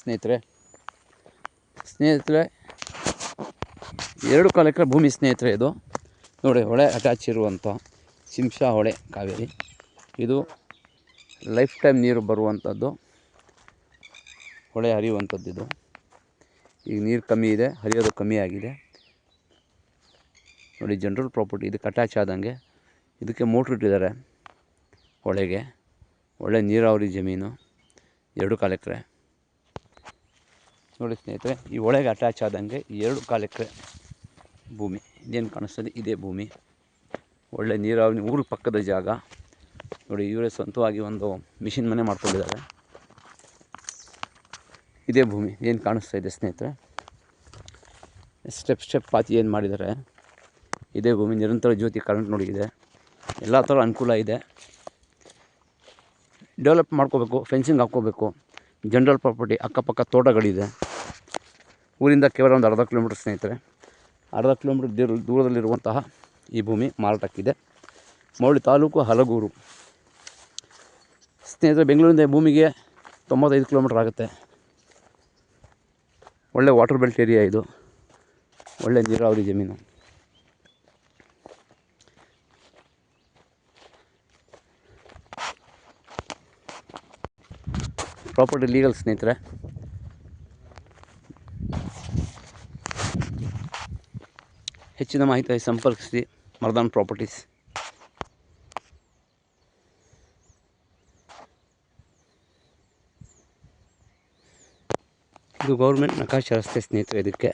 ಸ್ನೇಹಿತರೆ 2 ಎಕರೆ ಭೂಮಿ ಸ್ನೇಹಿತರೆ. ಇದು ನೋಡಿ, ಹೊಳೆ ಅಟ್ಯಾಚ್ ಇರುವಂಥ ಶಿಂಷಾ ಹೊಳೆ ಕಾವೇರಿ. ಇದು ಲೈಫ್ ಟೈಮ್ ನೀರು ಬರುವಂಥದ್ದು, ಹೊಳೆ ಹರಿಯುವಂಥದ್ದು. ಇದು ಈಗ ನೀರು ಕಮ್ಮಿ ಇದೆ, ಹರಿಯೋದು ಕಮ್ಮಿ ಆಗಿದೆ ನೋಡಿ. ಜನರಲ್ ಪ್ರಾಪರ್ಟಿ, ಇದಕ್ಕೆ ಅಟ್ಯಾಚ್ ಆದಂಗೆ ಇದಕ್ಕೆ ಮೋಟ್ರ್ ಇಟ್ಟಿದ್ದಾರೆ. ಹೊಳೆಗೆ ಒಳ್ಳೆ ನೀರಾವರಿ ಜಮೀನು, 2 ಎಕರೆ ನೋಡಿ ಸ್ನೇಹಿತರೆ. ಈ ಹೊಳೆಗೆ ಅಟ್ಯಾಚ್ ಆದಂಗೆ 2 ಎಕರೆ ಭೂಮಿ. ಇದೇನು ಕಾಣಿಸ್ತದೆ, ಇದೇ ಭೂಮಿ. ಒಳ್ಳೆ ನೀರಾವರಿ, ಊರ ಪಕ್ಕದ ಜಾಗ ನೋಡಿ. ಇವರೇ ಸ್ವಂತವಾಗಿ ಒಂದು ಮಿಷಿನ್ ಮನೆ ಮಾಡ್ಕೊಂಡಿದ್ದಾರೆ. ಇದೇ ಭೂಮಿ ಏನು ಕಾಣಿಸ್ತಾ ಇದೆ ಸ್ನೇಹಿತರೆ. ಸ್ಟೆಪ್ ಪಾತಿ ಏನು ಮಾಡಿದ್ದಾರೆ, ಇದೇ ಭೂಮಿ. ನಿರಂತರ ಜ್ಯೋತಿ ಕರೆಂಟ್ ನೋಡಿ ಇದೆ. ಎಲ್ಲ ಥರ ಅನುಕೂಲ ಇದೆ. ಡೆವಲಪ್ ಮಾಡ್ಕೋಬೇಕು, ಫೆನ್ಸಿಂಗ್ ಹಾಕ್ಕೋಬೇಕು. ಜನರಲ್ ಪ್ರಾಪರ್ಟಿ, ಅಕ್ಕಪಕ್ಕ ತೋಟಗಳಿದೆ. ಊರಿಂದ ಕೇವಲ ಒಂದು ಅರ್ಧ ಕಿಲೋಮೀಟ್ರ್ ಸ್ನೇಹಿತರೆ. ಅರ್ಧ ಕಿಲೋಮೀಟ್ರ್ ದೂರದಲ್ಲಿರುವಂತಹ ಈ ಭೂಮಿ ಮಾರಾಟಕ್ಕಿದೆ. ಮೌಳಿ ತಾಲೂಕು, ಹಲಗೂರು ಸ್ನೇಹಿತರೆ. ಬೆಂಗಳೂರಿಂದ ಭೂಮಿಗೆ 95 ಕಿಲೋಮೀಟ್ರ್ ಆಗುತ್ತೆ. ಒಳ್ಳೆ ವಾಟರ್ ಬೆಲ್ಟ್ ಏರಿಯಾ ಇದು, ಒಳ್ಳೆ ನೀರಾವರಿ ಜಮೀನು. ಪ್ರಾಪರ್ಟಿ ಲೀಗಲ್ ಸ್ನೇಹಿತರೆ. ಹೆಚ್ಚಿನ ಮಾಹಿತಿ ಸಂಪರ್ಕಿಸಿ ಮರ್ದಾನ್ ಪ್ರಾಪರ್ಟೀಸ್. ಇದು ಗೌರ್ಮೆಂಟ್ ನಕಾಶೆ ರಸ್ತೆ ಸ್ನೇಹಿತರೆ. ಇದಕ್ಕೆ